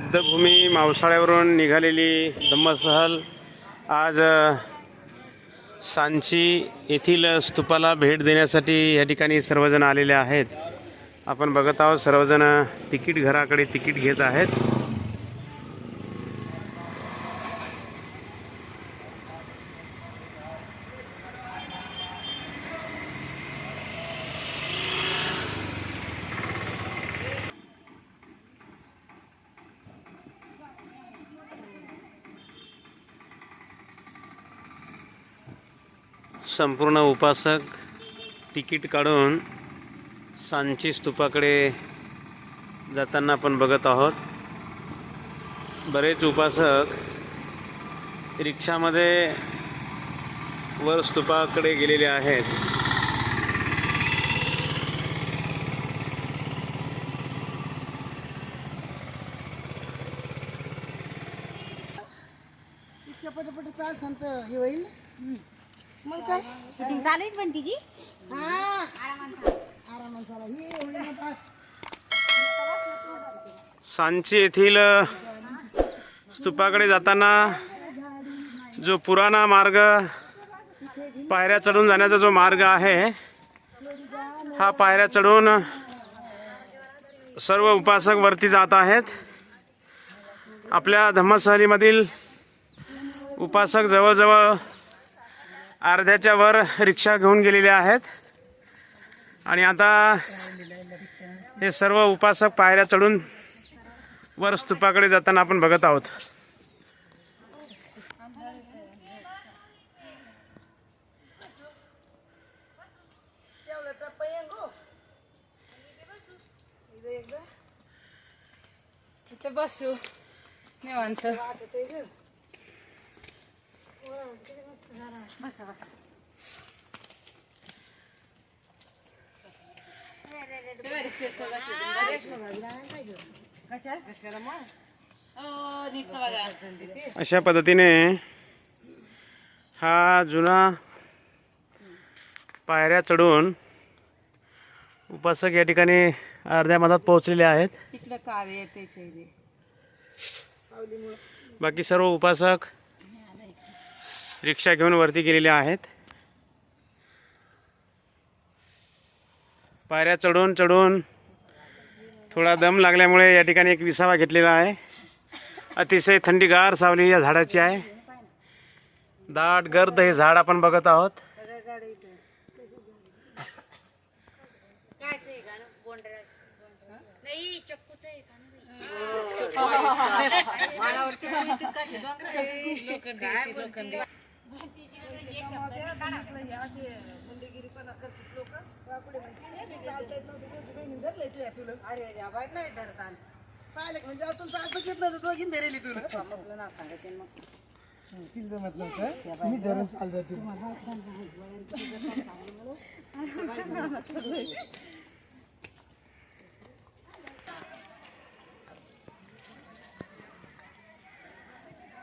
युद्धभूमी मावसाळ्यावरून निघालेली धम्मसहल आज सांची येथील स्तूपाला भेट देण्यासाठी या ठिकाणी सर्वजण आलेले आहेत। आपण बघत आहोत सर्वजण तिकीट घराकडे तिकीट घेत आहेत। संपूर्ण उपासक तिकीट काढून सांची स्तूपाकडे जाताना आपण बघत आहोत। बरेच उपासक रिक्षामध्ये वर स्तूपाकडे गेलेले आहेत। इतक्या पटपट चाल संत हे होईल मग काय शूटिंग चालू आहे पण तिची आरामात झाला हे होईल आता सांची येथील स्तूपाकडे जाताना जो पुराणा मार्ग पायऱ्या चढून जाण्याचा जो मार्ग आहे, हा पायऱ्या चढून सर्व उपासक वरती जात आहेत। आपल्या धम्मसहलीमधील उपासक जवळजवळ अर्ध्याच्या वर रिक्षा घेऊन गेलेले आहेत आणि आता हे सर्व उपासक पायऱ्या चढून वर स्तूपाकडे जाताना आपण बघत आहोत। इथे बसू निवांत अशा पद्धतीने हा जुना पायऱ्या चढून उपासक या ठिकाणी अर्ध्या मधात पोहोचलेले आहेत। बाकी सर्व उपासक रिक्षा घेऊन वरती गेलेले आहेत। पायऱ्या चढून चढून थोडा दम लागल्यामुळे या ठिकाणी एक विसावा घेतलेला आहे। अतिशय थंडीगार सावली या झाडाची आहे। दाट गर्द हे झाड आपण बघत आहोत। म्हणजे अजून चालतच येत नव्हतं दोघीन धरेली तुला तिला जमत नव्हतं मी धरून चालत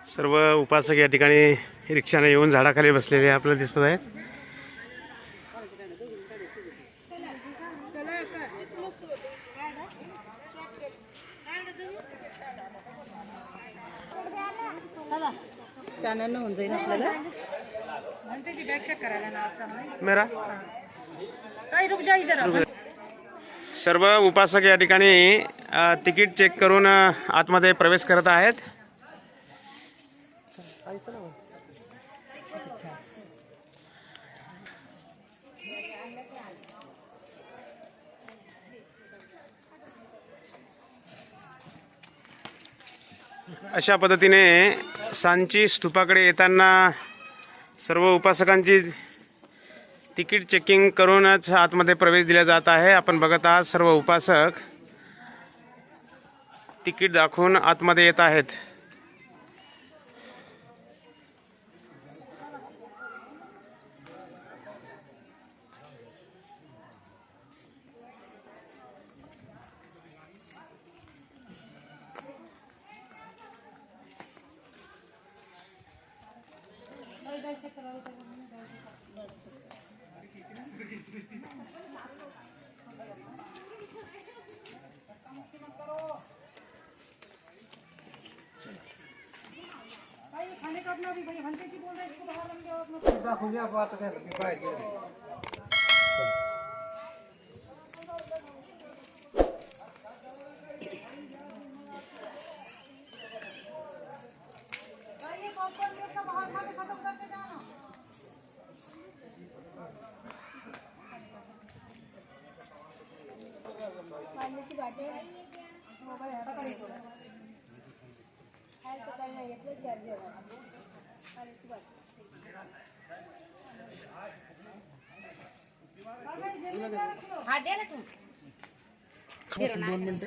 सर्व उपासक या ठिकाणी रिक्षाने येऊन झाडाखाली बसलेले आपल्याला दिसत आहेत। स्कॅनर होऊन जाईल आपल्याला आणि त्याची बॅग चेक करायला ना मेरा काही रुक जाई जरा। सर्व उपासक या ठिकाणी तिकीट चेक करून आतमध्ये प्रवेश करत आहेत। अशा पद्धतीने सांची स्तूपाकडे येताना सर्व उपासकांची तिकीट चेकिंग करूनच आतमध्ये प्रवेश दिला जात आहे। आपण बघत आहात सर्व उपासक तिकीट दाखवून आतमध्ये येत आहेत। पाण्याची बाटली मोबाईल हाताकडे ठेवा. खायचं काही नाही घेतलं चार्जर पाण्याची बाटली. हा दे ना तू 2 मिनिटं.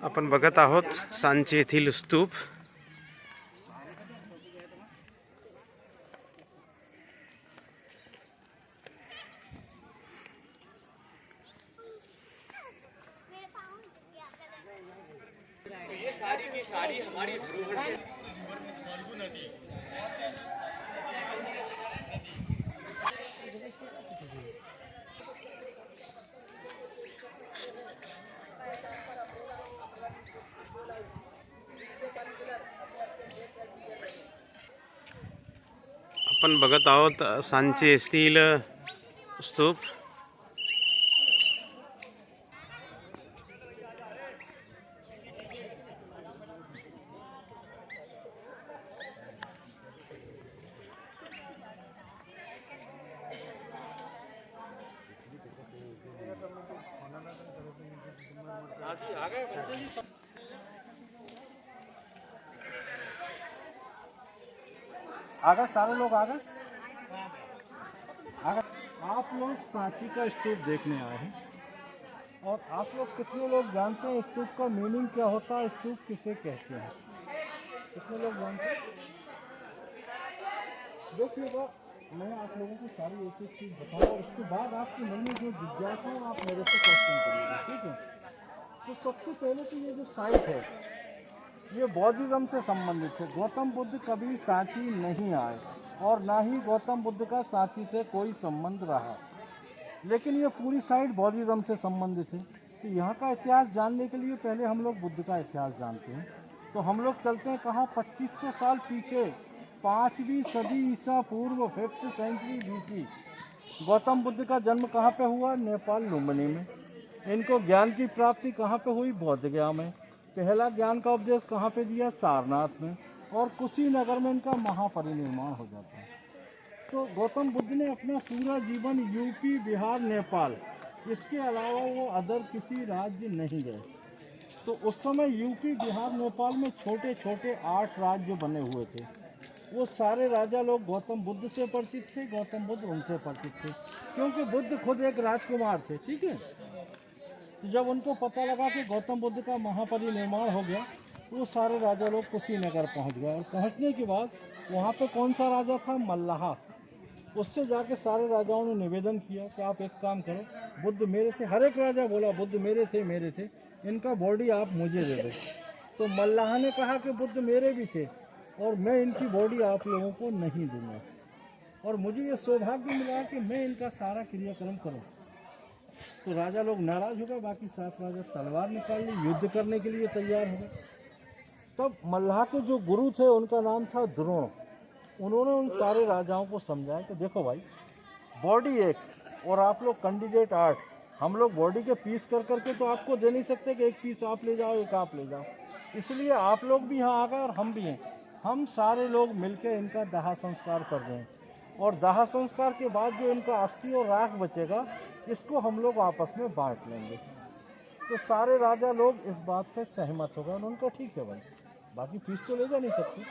आपण बघत आहोत सांची येथील स्तूप. आपण बघत आहोत सांची येथील स्तूप. आगे सारे लोग आगे आप लोग सांची का स्तूप देखने आए हैं और आप लोग कितने लोग जानते हैं स्तूप का मीनिंग क्या होता है, स्तूप किसे कहते हैं? कितने लोग जानते हैं? देखिएगा, मैं आप लोगों को सारी एक एक चीज़ बताऊंगा और उसके बाद आपके मन में जो जिज्ञासा है आप मेरे से क्वेश्चन करिएगा, ठीक है? तो सबसे पहले तो ये जो साइट है ये बौद्धिज्म से संबंधित है। गौतम बुद्ध कभी सांची नहीं आए और ना ही गौतम बुद्ध का सांची से कोई संबंध रहा, लेकिन ये पूरी साइट बौद्धिज्म से संबंधित है। तो यहाँ का इतिहास जानने के लिए पहले हम लोग बुद्ध का इतिहास जानते हैं। तो हम लोग चलते हैं कहाँ, 2500 साल पीछे, 5वीं सदी ईसा पूर्व, 5th century BC। Gautam Buddha का जन्म कहाँ पे हुआ? नेपाल लुम्बिनी में। इनको ज्ञान की प्राप्ति कहाँ पे हुई? बोध गया में। पहला ज्ञान का उपदेश कहाँ पे दिया? सारनाथ में। और कुशीनगर में इनका महापरिनिर्वाण हो जाता है। तो गौतम बुद्ध ने अपना पूरा जीवन यूपी, बिहार, नेपाल, इसके अलावा वो अदर किसी राज्य नहीं गए। तो उस समय यूपी, बिहार, नेपाल में छोटे छोटे 8 राज्य बने हुए थे। वो सारे राजा लोग गौतम बुद्ध से परिचित थे, गौतम बुद्ध उनसे परिचित थे, क्योंकि बुद्ध खुद एक राजकुमार थे, ठीक है। जब उनको पता लगा कि गौतम बुद्ध का महापरिनिर्वाण हो गया, वो सारे राजा लोग कुशीनगर पहुंच गए। और पहुंचने के बाद वहाँ पे कौन सा राजा था? मल्लाहा। उससे जाके सारे राजाओं ने निवेदन किया कि आप एक काम करो, बुद्ध मेरे थे। हर एक राजा बोला बुद्ध मेरे थे, इनका बॉडी आप मुझे दे दो। तो मल्लाहा ने कहा कि बुद्ध मेरे भी थे, और मैं इनकी बॉडी आप लोगों को नहीं दूंगा। और मुझे ये सौभाग्य मिला कि मैं इनका सारा क्रियाक्रम करूं। तो राजा लोग नाराज हो गए, बाकी 7 राजा तलवार निकाल ली, युद्ध करने के लिए तैयार हो गए। तब मल्लाह के जो गुरु थे उनका नाम था द्रोण। उन्होंने उन सारे राजाओं को समझाया कि देखो भाई, बॉडी एक और आप लोग कैंडिडेट 8, हम लोग बॉडी के पीस कर करके तो आपको दे नहीं सकते कि एक पीस आप ले जाओ एक आप ले जाओ। इसलिए आप लोग भी यहाँ आ गए और हम भी हैं। हम सारे लोग मिलकर इनका दाह संस्कार कर रहे हैं और दाह संस्कार के बाद जो इनका अस्थि और राख बचेगा इसको हम लोग आपस में बांट लेंगे। तो सारे राजा लोग इस बात से सहमत हो गए। उन्होंने कहा ठीक है भाई, बाकी फीस तो ले जा नहीं सकते।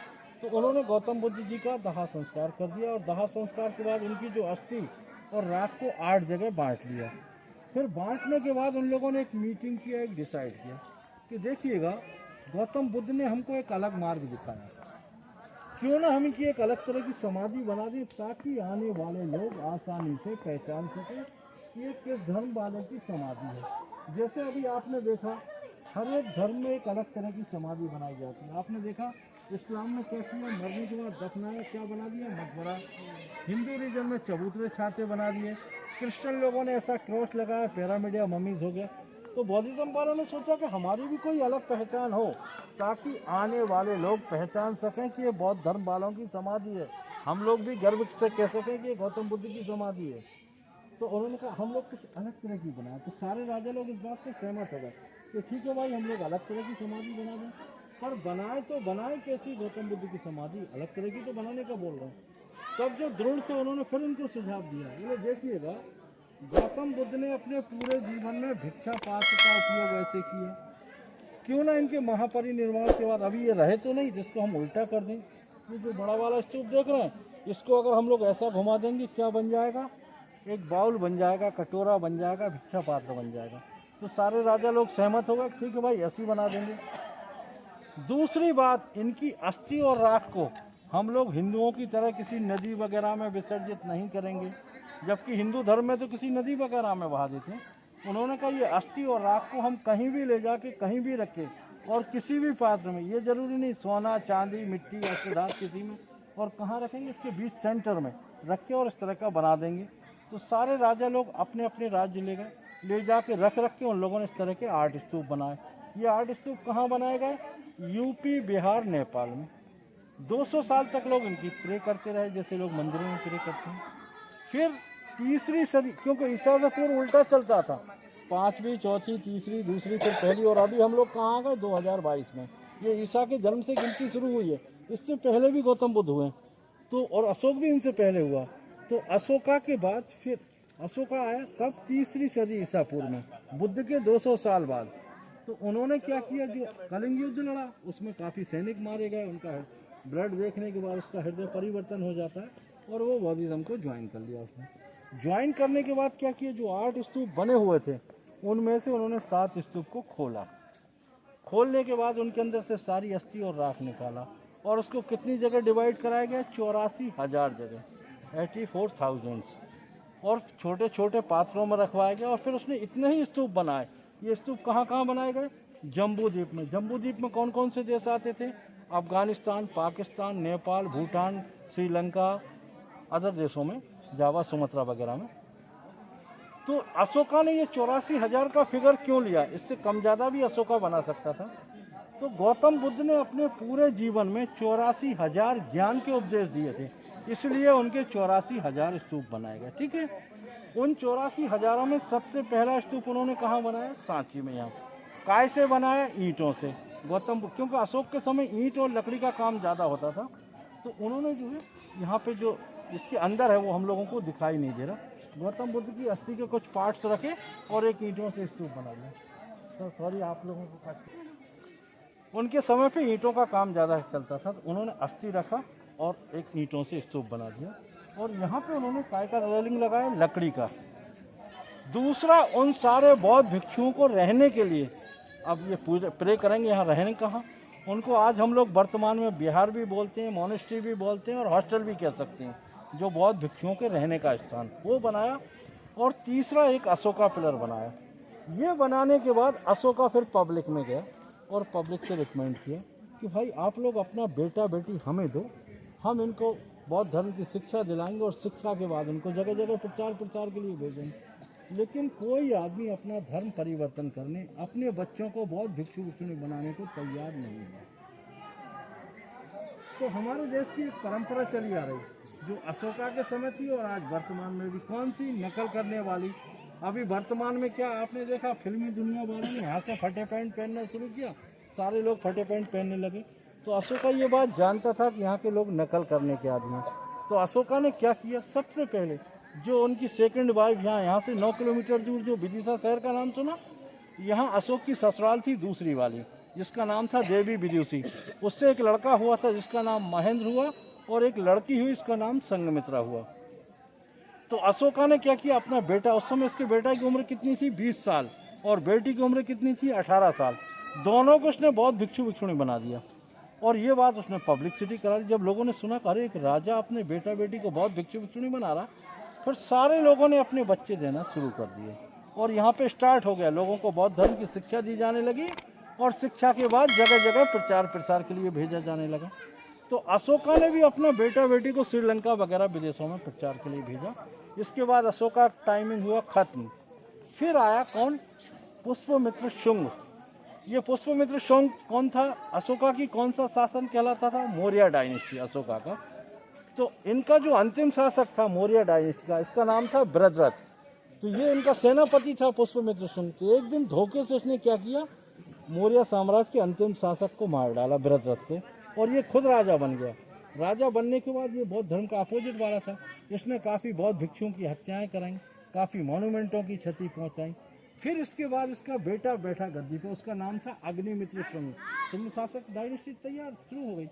तो उन्होंने गौतम बुद्ध जी का दाह संस्कार कर दिया और दाह संस्कार के बाद उनकी जो अस्थि और राख को 8 जगह बांट लिया। फिर बांटने के बाद उन लोगों ने एक मीटिंग किया, एक डिसाइड किया कि देखिएगा, गौतम बुद्ध ने हमको एक अलग मार्ग दिखाया, क्यों ना हम इनकी एक अलग तरह की समाधि बना दें ताकि आने वाले लोग आसानी से पहचान सकें कि ये किस धर्म वालों की समाधि है। जैसे अभी आपने देखा हर एक धर्म में एक अलग तरह की समाधि बनाई जाती है। आपने देखा इस्लाम में क्या किया, मरने के बाद दफनाया, क्या बना दिया, मकबरा। हिंदू रीजन में चबूतरे छाते बना दिए। क्रिश्चियन लोगों ने ऐसा क्रॉस लगाया, पिरामिड या ममीज हो गया। तो बौद्धिज्म वालों ने सोचा कि हमारी भी कोई अलग पहचान हो ताकि आने वाले लोग पहचान सकें कि ये बौद्ध धर्म वालों की समाधि है, हम लोग भी गर्व से कह सकें कि ये गौतम बुद्ध की समाधि है। तो उन्होंने कहा हम लोग कुछ अलग तरह की बनाए। तो सारे राजा लोग इस बात से सहमत हो गए कि ठीक है भाई, हम लोग अलग तरह की समाधि बना दें। पर बनाए तो बनाए कैसी गौतम बुद्ध की समाधि, अलग तरह की तो बनाने का बोल रहे हैं। तब जो द्रोण थे उन्होंने फिर इनको सुझाव दिया, बोले देखिएगा, गौतम बुद्ध ने अपने पूरे जीवन में भिक्षा पात्र का उपयोग ऐसे किया, क्यों ना इनके महापरिनिर्वाण के बाद, अभी ये रहे तो नहीं, जिसको हम उल्टा कर दें। ये जो बड़ा वाला स्तूप देख रहे हैं, इसको अगर हम लोग ऐसा घुमा देंगे क्या बन जाएगा, एक बाउल बन जाएगा, कटोरा बन जाएगा, भिक्षा पात्र बन जाएगा। तो सारे राजा लोग सहमत हो गए, ठीक है भाई ऐसी बना देंगे। दूसरी बात, इनकी अस्थि और राख को हम लोग हिंदुओं की तरह किसी नदी वगैरह में विसर्जित नहीं करेंगे, जबकि हिंदू धर्म में तो किसी नदी वगैरह में बहा देते हैं। उन्होंने कहा ये अस्थि और राख को हम कहीं भी ले जाके कहीं भी रखें और किसी भी पात्र में, ये जरूरी नहीं सोना चांदी मिट्टी अष्टधातु किसी में, और कहाँ रखेंगे, इसके बीच सेंटर में रख के और इस तरह का बना देंगे। तो सारे राजा लोग अपने अपने राज्य ले गए, ले जाके रख के उन लोगों ने इस तरह के 8 स्तूप बनाए। ये 8 स्तूप कहाँ बनाए गए, यूपी बिहार नेपाल में। 200 साल तक लोग इनकी प्रे करते रहे जैसे लोग मंदिरों में प्रे करते हैं। फिर तीसरी सदी, क्योंकि ईसा से पूर्व उल्टा चलता था, 5वीं, 4थी, तीसरी, दूसरी, फिर पहली, और अभी हम लोग कहाँ आ गए 2022 में। ये ईसा के जन्म से गिनती शुरू हुई है, इससे पहले भी गौतम बुद्ध हुए तो, और अशोक भी इनसे पहले हुआ। तो अशोका के बाद फिर अशोका आया कब, तीसरी सदी ईसा पूर्व में, बुद्ध के 200 साल बाद। तो उन्होंने क्या किया, जो कलिंग युद्ध लड़ा उसमें काफ़ी सैनिक मारे गए, उनका ब्लड देखने के बाद उसका हृदय परिवर्तन हो जाता है और वो बौद्धिज्म को ज्वाइन कर लिया। उसने ज्वाइन करने के बाद क्या किया, जो 8 स्तूप बने हुए थे उनमें से उन्होंने 7 स्तूप को खोला। खोलने के बाद उनके अंदर से सारी अस्थि और राख निकाला और उसको कितनी जगह डिवाइड कराया गया, 84,000 जगह, 84,000, और छोटे छोटे पात्रों में रखवाया गया। और फिर उसने इतने ही स्तूप बनाए। ये स्तूप कहाँ कहाँ बनाए गए, जम्बू द्वीप में। जम्बू द्वीप में कौन कौन से देश आते थे, अफगानिस्तान, पाकिस्तान, नेपाल, भूटान, श्रीलंका, अदर देशों में, जावा, सुमात्रा वगैरह में। तो अशोका ने ये 84,000 का फिगर क्यों लिया, इससे कम ज़्यादा भी अशोका बना सकता था। तो गौतम बुद्ध ने अपने पूरे जीवन में 84,000 ज्ञान के उपदेश दिए थे, इसलिए उनके 84,000 स्तूप बनाए गए। ठीक है, उन 84,000 में सबसे पहला स्तूप उन्होंने कहाँ बनाया, सांची में। यहाँ काय से बनाया, ईंटों से। गौतम बुद्ध, क्योंकि अशोक के समय ईंट और लकड़ी का काम ज़्यादा होता था, तो उन्होंने जो है यहाँ पे जो इसके अंदर है वो हम लोगों को दिखाई नहीं दे रहा, गौतम बुद्ध की अस्थि के कुछ पार्ट्स रखे और एक ईंटों से स्तूप बना दिया। तो सॉरी आप लोगों को, उनके समय पे ईंटों का काम ज़्यादा चलता था, तो उन्होंने अस्थि रखा और एक ईंटों से स्तूप बना दिया। और यहाँ पे उन्होंने काय का रेलिंग लगाया, लकड़ी का। दूसरा, उन सारे बौद्ध भिक्षुओं को रहने के लिए, अब ये पूरे प्रे करेंगे, यहाँ रहने कहाँ, उनको आज हम लोग वर्तमान में बिहार भी बोलते हैं, मोनेस्ट्री भी बोलते हैं और हॉस्टल भी कह सकते हैं, जो बौद्ध भिक्षुओं के रहने का स्थान, वो बनाया। और तीसरा, एक अशोका पिलर बनाया। ये बनाने के बाद अशोका फिर पब्लिक में गया और पब्लिक से रिकमेंड किया कि भाई आप लोग अपना बेटा बेटी हमें दो, हम इनको बौद्ध धर्म की शिक्षा दिलाएंगे और शिक्षा के बाद उनको जगह जगह प्रचार के लिए भेजेंगे। लेकिन कोई आदमी अपना धर्म परिवर्तन करने, अपने बच्चों को बौद्ध भिक्षु भिक्षुणी बनाने को तैयार नहीं है। तो हमारे देश की एक परंपरा चली आ रही जो अशोका के समय थी और आज वर्तमान में भी, कौन सी नकल करने वाली। अभी वर्तमान में क्या आपने देखा, फिल्मी दुनिया वालों ने यहाँ से फटे पैंट पहनना शुरू किया, सारे लोग फटे पैंट पहनने लगे। तो अशोका ये बात जानता था कि यहाँ के लोग नकल करने के आदमी हैं। तो अशोका ने क्या किया, सबसे पहले जो उनकी सेकंड वाइफ यहाँ से 9 किलोमीटर दूर जो विदिशा शहर का नाम सुना, यहाँ अशोक की ससुराल थी दूसरी वाली, जिसका नाम था देवी विदुषी। उससे एक लड़का हुआ था जिसका नाम महेंद्र हुआ और एक लड़की हुई, इसका नाम संघमित्रा हुआ। तो अशोका ने क्या किया, अपना बेटा, उस समय इसके बेटा की उम्र कितनी थी, 20 साल, और बेटी की उम्र कितनी थी, 18 साल। दोनों को उसने बौद्ध भिक्षु भिक्षुणी बना दिया और ये बात उसने पब्लिसिटी करा दी। जब लोगों ने सुना अरे एक राजा अपने बेटा बेटी को बौद्ध भिक्षु भिक्षुणी बना रहा, फिर सारे लोगों ने अपने बच्चे देना शुरू कर दिए और यहाँ पे स्टार्ट हो गया, लोगों को बौद्ध धर्म की शिक्षा दी जाने लगी और शिक्षा के बाद जगह जगह प्रचार प्रसार के लिए भेजा जाने लगा। तो अशोका ने भी अपना बेटा बेटी को श्रीलंका वगैरह विदेशों में प्रचार के लिए भेजा। इसके बाद अशोका टाइमिंग हुआ खत्म। फिर आया कौन, पुष्पमित्र शुंग। ये पुष्पमित्र शुंग कौन था, अशोका की कौन सा शासन कहलाता था, मौर्य डायनेस्टी अशोका का। तो इनका जो अंतिम शासक था मौर्य डायनेस्टी का, इसका नाम था बृहद्रथ। तो ये इनका सेनापति था पुष्पमित्र शुंग। तो एक दिन धोखे से उसने क्या किया, मौर्य साम्राज्य के अंतिम शासक को मार डाला, बृहद्रथ को, और ये खुद राजा बन गया। राजा बनने के बाद ये बौद्ध धर्म का अपोजिट वाला था। इसने काफ़ी बौद्ध भिक्षुओं की हत्याएं कराई, काफ़ी मॉन्यूमेंटों की क्षति पहुंचाई। फिर इसके बाद इसका बेटा बैठा गद्दी पे, उसका नाम था अग्निमित्र शुंग। शुंग शासक डायनेस्टी तैयार शुरू हो गई।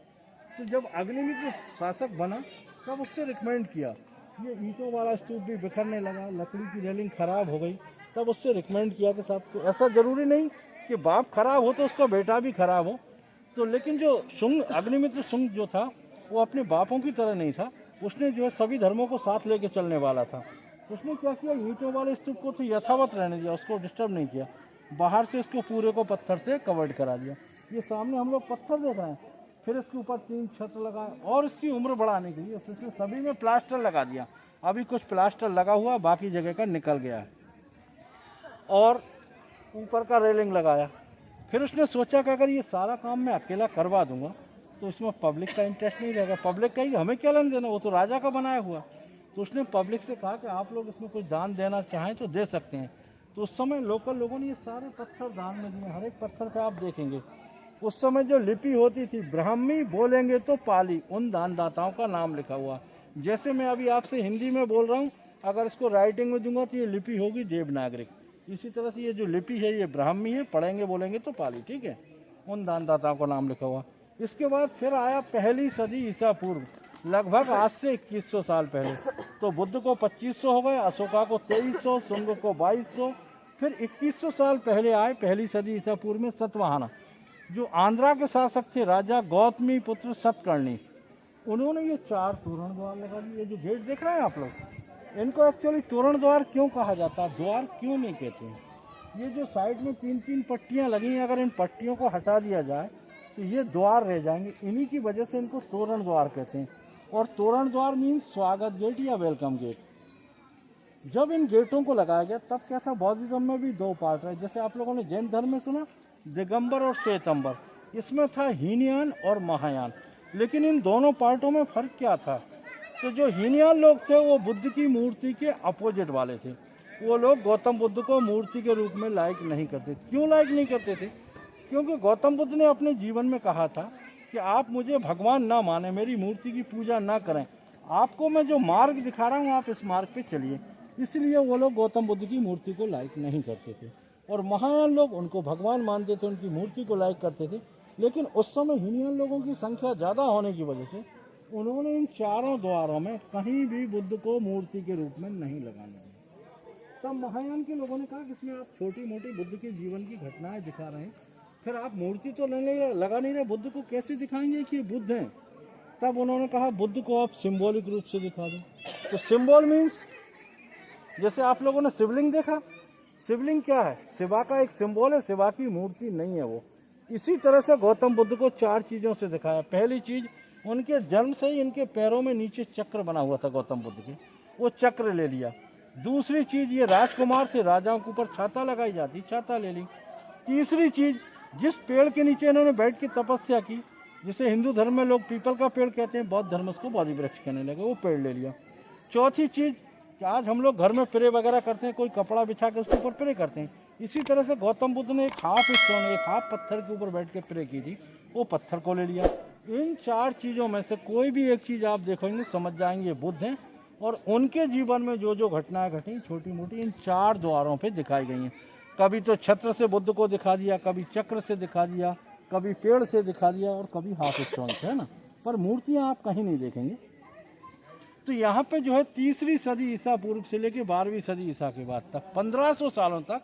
तो जब अग्निमित्र शासक बना तब उससे रिकमेंड किया, ये ईंटों वाला स्तूप भी बिखरने लगा, लकड़ी की रेलिंग खराब हो गई, तब उससे रिकमेंड किया कि साहब तो ऐसा ज़रूरी नहीं कि बाप खराब हो तो उसका बेटा भी खराब हो। तो लेकिन जो शुंग, अग्निमित्र शुंग जो था वो अपने बापों की तरह नहीं था, उसने जो है सभी धर्मों को साथ लेके चलने वाला था। उसने क्या किया, ईंटों वाले स्तूप को तो यथावत रहने दिया, उसको डिस्टर्ब नहीं किया, बाहर से इसको पूरे को पत्थर से कवर्ड करा दिया। ये सामने हम लोग पत्थर देख रहे हैं, फिर इसके ऊपर 3 छत लगाए और इसकी उम्र बढ़ाने के लिए उसने सभी में प्लास्टर लगा दिया। अभी कुछ प्लास्टर लगा हुआ, बाकी जगह का निकल गया है, और ऊपर का रेलिंग लगाया। फिर उसने सोचा कि अगर ये सारा काम मैं अकेला करवा दूंगा तो इसमें पब्लिक का इंटरेस्ट नहीं रहेगा, पब्लिक कहेगी हमें क्या लेना देना, वो तो राजा का बनाया हुआ। तो उसने पब्लिक से कहा कि आप लोग इसमें कुछ दान देना चाहें तो दे सकते हैं। तो उस समय लोकल लोगों ने ये सारे पत्थर दान में दिए। हर एक पत्थर पे आप देखेंगे उस समय जो लिपि होती थी, ब्राह्मी बोलेंगे तो पाली, उन दानदाताओं का नाम लिखा हुआ। जैसे मैं अभी आपसे हिंदी में बोल रहा हूँ, अगर इसको राइटिंग में दूंगा तो ये लिपि होगी देवनागरिक। इसी तरह से ये जो लिपि है ये ब्राह्मी है, पढ़ेंगे बोलेंगे तो पाली, ठीक है, उन दानदाताओं का नाम लिखा हुआ। इसके बाद फिर आया पहली सदी ईसा पूर्व, लगभग आज से 2100 साल पहले। तो बुद्ध को 2500 हो गए, अशोका को 2300, शुंग को 2200। फिर 2100 साल पहले आए पहली सदी ईसा पूर्व में सतवाहना, जो आंध्रा के शासक थे, राजा गौतमी पुत्र सतकर्णी। उन्होंने ये 4 तोरण द्वार लगा दिए। ये जो गेट देख रहे हैं आप लोग, इनको एक्चुअली तोरण द्वार क्यों कहा जाता है, द्वार क्यों नहीं कहते हैं। ये जो साइड में 3-3 पट्टियाँ लगी हैं, अगर इन पट्टियों को हटा दिया जाए तो ये द्वार रह जाएंगे। इन्हीं की वजह से इनको तोरण द्वार कहते हैं। और तोरण द्वार मीन्स स्वागत गेट या वेलकम गेट। जब इन गेटों को लगाया गया तब क्या था, बौद्धिज्म में भी 2 पार्ट है। जैसे आप लोगों ने जैन धर्म में सुना दिगंबर और श्वेतंबर, इसमें था हीनयान और महायान। लेकिन इन दोनों पार्टों में फ़र्क क्या था, तो जो हीनयान लोग थे वो बुद्ध की मूर्ति के अपोजिट वाले थे। वो लोग गौतम बुद्ध को मूर्ति के रूप में लाइक नहीं करते। क्यों लाइक नहीं करते थे, क्योंकि गौतम बुद्ध ने अपने जीवन में कहा था कि आप मुझे भगवान ना माने, मेरी मूर्ति की पूजा ना करें, आपको मैं जो मार्ग दिखा रहा हूँ आप इस मार्ग पे चलिए। इसलिए वो लोग गौतम बुद्ध की मूर्ति को लाइक नहीं करते थे। और महायान लोग उनको भगवान मानते थे, उनकी मूर्ति को लाइक करते थे। लेकिन उस समय हीनयान लोगों की संख्या ज़्यादा होने की वजह से उन्होंने इन 4 द्वारों में कहीं भी बुद्ध को मूर्ति के रूप में नहीं लगाने दिया। तब महायान के लोगों ने कहा कि इसमें आप छोटी मोटी बुद्ध के जीवन की घटनाएं दिखा रहे हैं, फिर आप मूर्ति तो लगा नहीं रहे, बुद्ध को कैसे दिखाएंगे कि ये बुद्ध हैं। तब उन्होंने कहा बुद्ध को आप सिंबॉलिक रूप से दिखा दो। तो सिंबल मीन्स, जैसे आप लोगों ने शिवलिंग देखा, शिवलिंग क्या है, शिवा का एक सिंबल है, शिवा की मूर्ति नहीं है वो। इसी तरह से गौतम बुद्ध को 4 चीज़ों से दिखाया। पहली चीज़, उनके जन्म से ही इनके पैरों में नीचे चक्र बना हुआ था गौतम बुद्ध के, वो चक्र ले लिया। दूसरी चीज़, ये राजकुमार से राजाओं के ऊपर छाता लगाई जाती, छाता ले ली। तीसरी चीज़, जिस पेड़ के नीचे इन्होंने बैठ के तपस्या की, जिसे हिंदू धर्म में लोग पीपल का पेड़ कहते हैं, बौद्ध धर्म उसको बोधि वृक्ष कहने लगे, वो पेड़ ले लिया। चौथी चीज़ कि आज हम लोग घर में प्रे वगैरह करते हैं, कोई कपड़ा बिछा के उसके ऊपर प्रे करते हैं। इसी तरह से गौतम बुद्ध ने एक हाफ स्टोन, एक हाफ पत्थर के ऊपर बैठ के प्रे की थी, वो पत्थर को ले लिया। इन 4 चीज़ों में से कोई भी एक चीज़ आप देखोगे समझ जाएंगे बुद्ध हैं, और उनके जीवन में जो जो घटनाएं घटी छोटी मोटी इन 4 द्वारों पे दिखाई गई हैं। कभी तो छत्र से बुद्ध को दिखा दिया, कभी चक्र से दिखा दिया, कभी पेड़ से दिखा दिया, और कभी हाफ स्टोन से, है ना। पर मूर्तियाँ आप कहीं नहीं देखेंगे। तो यहाँ पे जो है 3री सदी ईसा पूर्व से लेके 12वीं सदी ईसा के बाद तक 1500 सालों तक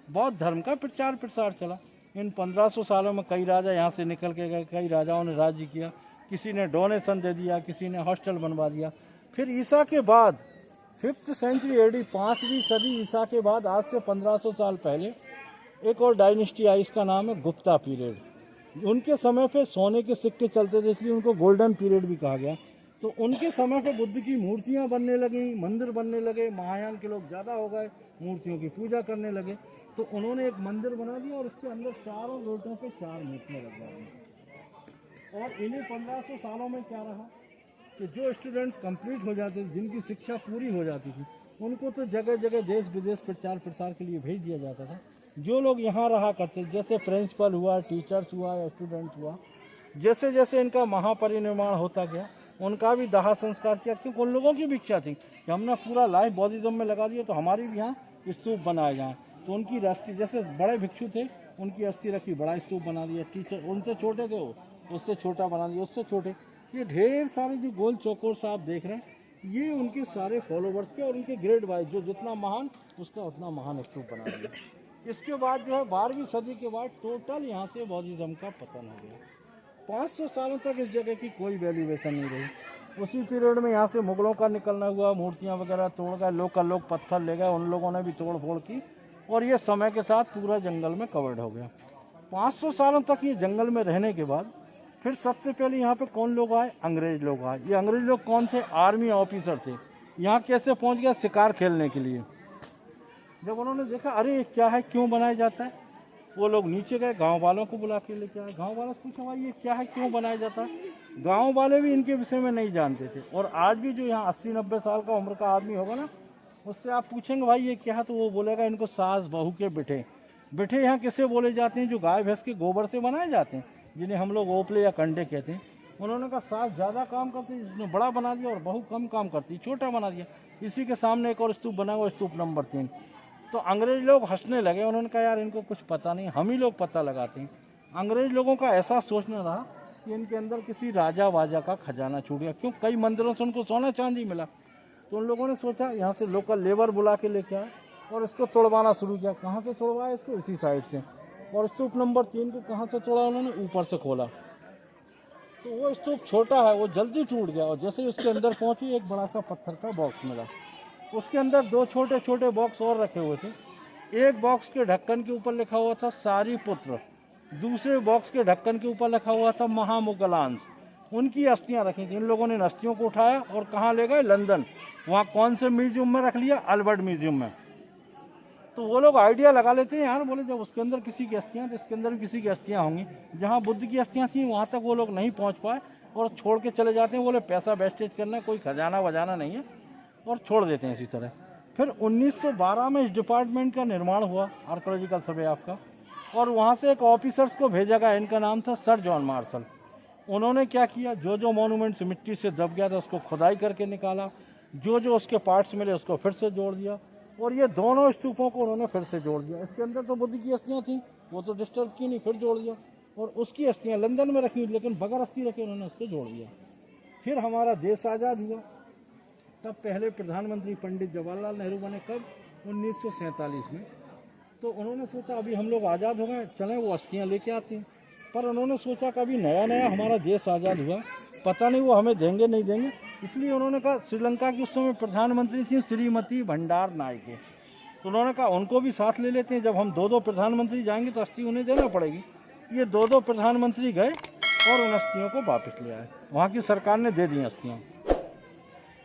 बौद्ध धर्म का प्रचार प्रसार चला। इन 1500 सालों में कई राजा यहाँ से निकल के गए, कई राजाओं ने राज्य किया, किसी ने डोनेशन दे दिया, किसी ने हॉस्टल बनवा दिया। फिर ईसा के बाद 5th सेंचुरी AD 5वीं सदी ईसा के बाद आज से 1500 साल पहले एक और डायनेस्टी आई, इसका नाम है गुप्ता पीरियड। उनके समय पे सोने के सिक्के चलते थे, इसलिए उनको गोल्डन पीरियड भी कहा गया। तो उनके समय पे बुद्ध की मूर्तियाँ बनने लगी, मंदिर बनने लगे, महायान के लोग ज़्यादा हो गए, मूर्तियों की पूजा करने लगे। तो उन्होंने एक मंदिर बना दिया और उसके अंदर चारों गेटों पे 4 मूर्तियाँ लगा दी। और इन्हीं 1500 सालों में क्या रहा कि जो स्टूडेंट्स कंप्लीट हो जाते थे, जिनकी शिक्षा पूरी हो जाती थी, उनको तो जगह जगह देश विदेश प्रचार प्रसार के लिए भेज दिया जाता था। जो लोग यहाँ रहा करते, जैसे प्रिंसिपल हुआ, टीचर्स हुआ या स्टूडेंट्स हुआ, जैसे जैसे इनका महापरिनिर्वाण होता गया, उनका भी दाह संस्कार किया, क्योंकि उन लोगों की भी इच्छा थी कि हमने पूरा लाइफ बौद्धिज्म में लगा दिया, तो हमारी भी यहाँ स्तूप बनाए जाएँ। तो उनकी राष्ट्रीय, जैसे बड़े भिक्षु थे, उनकी अस्थि रखी, बड़ा स्तूप बना दिया। टीचर उनसे छोटे थे, वो उससे छोटा बना दिया, उससे छोटे। ये ढेर सारे जो गोल चौकोर से आप देख रहे हैं, ये उनके सारे फॉलोवर्स के और उनके ग्रेड वाइज, जो जितना महान उसका उतना महान स्तूप बना दिया। इसके बाद जो है 12वीं सदी के बाद टोटल यहाँ से बौद्धिज्म का पतन हो गया। 500 सालों तक इस जगह की कोई वैल्यूएशन नहीं रही। उसी पीरियड में यहाँ से मुगलों का निकलना हुआ, मूर्तियाँ वगैरह तोड़ गए, लोग पत्थर ले गए, उन लोगों ने भी तोड़ फोड़ की, और ये समय के साथ पूरा जंगल में कवर्ड हो गया। 500 सालों तक ये जंगल में रहने के बाद फिर सबसे पहले यहाँ पे कौन लोग आए? अंग्रेज लोग आए। ये अंग्रेज लोग कौन थे? आर्मी ऑफिसर थे। यहाँ कैसे पहुँच गया? शिकार खेलने के लिए। जब उन्होंने देखा अरे ये क्या है, क्यों बनाया जाता है, वो लोग नीचे गए, गांव वालों को बुला के लेके आए। गांव वालों से पूछा भाई ये क्या है, क्यों बनाया जाता है। गांव वाले भी इनके विषय में नहीं जानते थे। और आज भी जो यहाँ 80-90 साल का उम्र का आदमी होगा ना, उससे आप पूछेंगे भाई ये क्या है, तो वो बोलेगा इनको सास बहू के बिठे। बिठे यहाँ किसे बोले जाते हैं? जो गाय भैंस के गोबर से बनाए जाते हैं, जिन्हें हम लोग ओपले या कंडे कहते हैं। उन्होंने कहा सास ज़्यादा काम करती, जिसने बड़ा बना दिया, और बहू कम काम करती, छोटा बना दिया। इसी के सामने एक और स्तूप बना हुआ, स्तूप नंबर 3। तो अंग्रेज लोग हंसने लगे। उन्होंने कहा यार इनको कुछ पता नहीं, हम ही लोग पता लगाते हैं। अंग्रेज लोगों का ऐसा सोचना रहा कि इनके अंदर किसी राजा वाजा का खजाना छूट गया, क्यों कई मंदिरों से उनको सोना चांदी मिला। तो उन लोगों ने सोचा यहाँ से लोकल लेबर बुला के लेके आए और इसको तोड़वाना शुरू किया। कहाँ से तोड़वाया इसको? इसी साइड से। और स्तूप नंबर 3 को कहाँ से तोड़ा? उन्होंने ऊपर से खोला। तो वो स्तूप छोटा है, वो जल्दी टूट गया। और जैसे ही उसके अंदर पहुँची, एक बड़ा सा पत्थर का बॉक्स मिला। उसके अंदर 2 छोटे छोटे बॉक्स और रखे हुए थे। एक बॉक्स के ढक्कन के ऊपर लिखा हुआ था सारीपुत्र, दूसरे बॉक्स के ढक्कन के ऊपर लिखा हुआ था महामुगलांश। उनकी अस्थियां रखी थी। इन लोगों ने अस्थियों को उठाया और कहाँ ले गए? लंदन। वहाँ कौन से म्यूजियम में रख लिया? अल्बर्ट म्यूजियम में। तो वो लोग आइडिया लगा लेते हैं यार, बोले जब उसके अंदर किसी की अस्थियाँ तो इसके अंदर भी किसी की अस्थियाँ होंगी। जहाँ बुद्ध की अस्थियाँ थी वहाँ तक वो लोग नहीं पहुँच पाए और छोड़ के चले जाते हैं। बोले पैसा वेस्टेज करना, कोई खजाना वजाना नहीं है, और छोड़ देते हैं इसी तरह। फिर 1912 में इस डिपार्टमेंट का निर्माण हुआ, आर्कोलॉजिकल सर्वे ऑफ का, और वहाँ से एक ऑफिसर्स को भेजा गया। इनका नाम था सर जॉन मार्शल। उन्होंने क्या किया, जो जो मॉन्यूमेंट्स मिट्टी से दब गया था उसको खुदाई करके निकाला, जो जो उसके पार्ट्स मिले उसको फिर से जोड़ दिया, और ये दोनों स्तूपों को उन्होंने फिर से जोड़ दिया। इसके अंदर तो बुद्ध की अस्थियाँ थी, वो तो डिस्टर्ब की नहीं, फिर जोड़ दिया। और उसकी अस्थियाँ लंदन में रखी, लेकिन बगैर अस्थि रखे उन्होंने उसको जोड़ दिया। फिर हमारा देश आज़ाद हुआ। तब पहले प्रधानमंत्री पंडित जवाहरलाल नेहरू बने। कब? 1947 में। तो उन्होंने सोचा अभी हम लोग आज़ाद हो गए, चलें वो अस्थियाँ लेके आते हैं। पर उन्होंने सोचा कि अभी नया नया हमारा देश आज़ाद हुआ, पता नहीं वो हमें देंगे नहीं देंगे। इसलिए उन्होंने कहा, श्रीलंका की उस समय प्रधानमंत्री थी श्रीमती भंडार नायके। तो उन्होंने कहा उनको भी साथ ले लेते हैं, जब हम 2-2 प्रधानमंत्री जाएंगे तो अस्थि उन्हें देना पड़ेगी। ये 2 प्रधानमंत्री गए और उन अस्थियों को वापस ले आए, वहाँ की सरकार ने दे दी अस्थियाँ।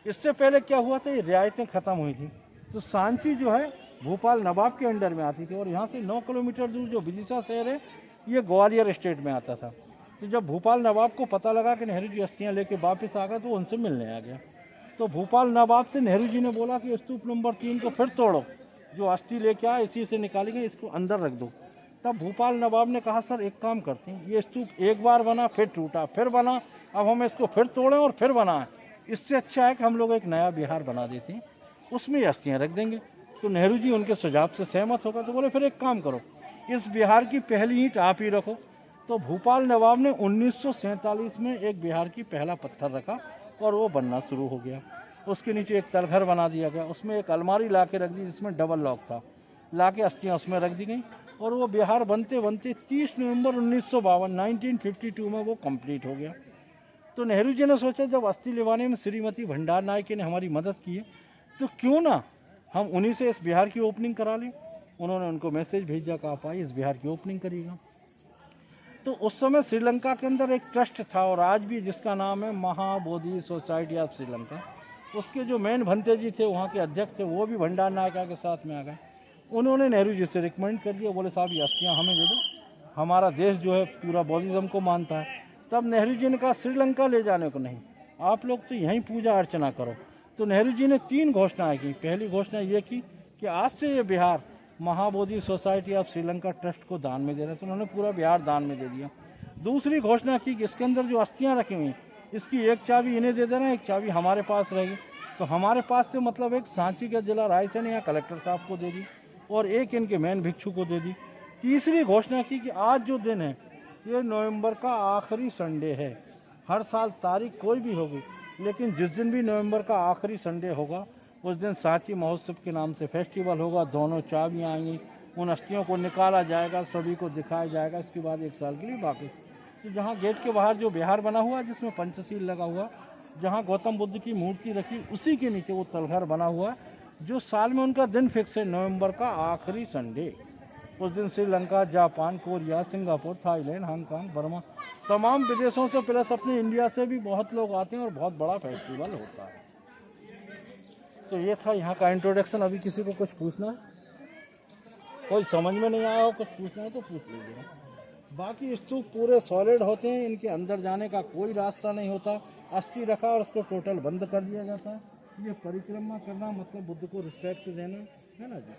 इससे पहले क्या हुआ था, ये रियायतें ख़त्म हुई थी, तो सांची जो है भोपाल नवाब के अंडर में आती थी, और यहाँ से 9 किलोमीटर दूर जो विदिशा शहर है ये ग्वालियर स्टेट में आता था। तो जब भोपाल नवाब को पता लगा कि नेहरू जी अस्थियाँ लेके वापस आ गए, तो उनसे मिलने आ गया। तो भोपाल नवाब से नेहरू जी ने बोला कि स्तूप नंबर 3 को फिर तोड़ो, जो अस्थि लेके आए इसी से निकालेंगे, इसको अंदर रख दो। तब भोपाल नवाब ने कहा सर एक काम करते हैं, ये स्तूप एक बार बना, फिर टूटा, फिर बना, अब हम इसको फिर तोड़ें और फिर बनाएं, इससे अच्छा है कि हम लोग एक नया बिहार बना देते हैं, उसमें अस्थियाँ रख देंगे। तो नेहरू जी उनके सुझाव से सहमत होगा, तो बोले फिर एक काम करो, इस बिहार की पहली ईंट आप ही रखो। तो भोपाल नवाब ने 1947 में एक बिहार की पहला पत्थर रखा और वो बनना शुरू हो गया। उसके नीचे एक तलघर बना दिया गया, उसमें एक अलमारी ला के रख दी जिसमें डबल लॉक था, ला के अस्थियाँ उसमें रख दी गई, और वो बिहार बनते बनते 30 नवंबर 1952 में वो कंप्लीट हो गया। तो नेहरू जी ने सोचा जब अस्थि लेवाने में श्रीमती भंडार नायके ने हमारी मदद की है, तो क्यों ना हम उन्हीं से इस बिहार की ओपनिंग करा लें। उन्होंने उनको मैसेज भेजा कि आप आइए इस बिहार की ओपनिंग करिएगा। तो उस समय श्रीलंका के अंदर एक ट्रस्ट था, और आज भी, जिसका नाम है महाबोधि सोसाइटी ऑफ श्रीलंका। उसके जो मेन भंते जी थे, वहाँ के अध्यक्ष थे, वो भी भंडार नायका के साथ में आ गए। उन्होंने नेहरू जी से रिकमेंड कर दिया, बोले साहब ये अस्थियाँ हमें दे दो, हमारा देश जो है पूरा बौद्धिज्म को मानता है। तब नेहरू जी ने कहा श्रीलंका ले जाने को नहीं, आप लोग तो यहीं पूजा अर्चना करो। तो नेहरू जी ने 3 घोषणाएं की। पहली घोषणा ये की कि आज से ये Bihar Mahabodhi society of Sri Lanka trust को दान में दे रहे, तो उन्होंने पूरा बिहार दान में दे दिया। दूसरी घोषणा की कि इसके अंदर जो अस्थियाँ रखी हुई, इसकी एक चाबी इन्हें दे देना, एक चाबी हमारे पास रहेगी। तो हमारे पास से मतलब एक सांची के जिला रायसेन या कलेक्टर साहब को दे दी, और एक इनके मेन भिक्षु को दे दी। तीसरी घोषणा की कि आज जो दिन है ये नवंबर का आखिरी संडे है। हर साल तारीख कोई भी होगी, लेकिन जिस दिन भी नवंबर का आखिरी संडे होगा उस दिन सांची महोत्सव के नाम से फेस्टिवल होगा। दोनों चाबियाँ आएंगी, उन अस्थियों को निकाला जाएगा, सभी को दिखाया जाएगा। इसके बाद 1 साल के लिए वापस। तो जहाँ गेट के बाहर जो बिहार बना हुआ, जिसमें पंचशील लगा हुआ, जहाँ गौतम बुद्ध की मूर्ति रखी, उसी के नीचे वो तलघर बना हुआ, जो साल में उनका दिन फिक्स है, नवंबर का आखिरी संडे। उस दिन Sri Lanka, Japan, Korea, Singapore, Thailand, Hong Kong, Burma, तमाम विदेशों से प्लस अपने इंडिया से भी बहुत लोग आते हैं, और बहुत बड़ा फेस्टिवल होता है। तो ये था यहाँ का इंट्रोडक्शन। अभी किसी को कुछ पूछना है, कोई समझ में नहीं आया हो, कुछ पूछना है तो पूछ लीजिए। बाकी स्तूप पूरे सॉलिड होते हैं, इनके अंदर जाने का कोई रास्ता नहीं होता। अस्थि रखा और उसको टोटल बंद कर दिया जाता है। ये परिक्रमा करना मतलब बुद्ध को रिस्पेक्ट देना है ना जी।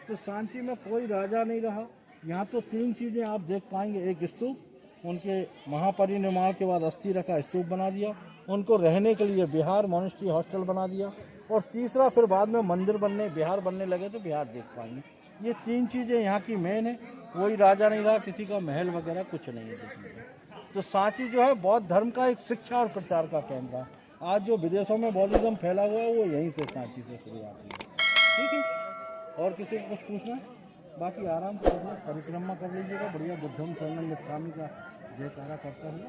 तो सांची में कोई राजा नहीं रहा। यहाँ तो 3 चीज़ें आप देख पाएंगे, एक स्तूप, उनके महापरिनिर्वाण के बाद अस्थि रखा, स्तूप बना दिया, उनको रहने के लिए बिहार मॉनेस्ट्री हॉस्टल बना दिया, और तीसरा फिर बाद में मंदिर बनने, बिहार बनने लगे तो बिहार देख पाएंगे। ये 3 चीज़ें यहाँ की मेन है। कोई राजा नहीं रहा, किसी का महल वगैरह कुछ नहीं है देखने को। तो सांची जो है बौद्ध धर्म का एक शिक्षा और प्रचार का केंद्र है। आज जो विदेशों में बौद्धिज्म फैला हुआ है वो यहीं से, सांची से शुरुआत हुई है। ठीक है, और किसी को कुछ पूछना है? बाकी आराम से परिक्रमा कर लीजिएगा। बढ़िया बुद्धम शरणम गच्छामि का जयकारा करता हुआ।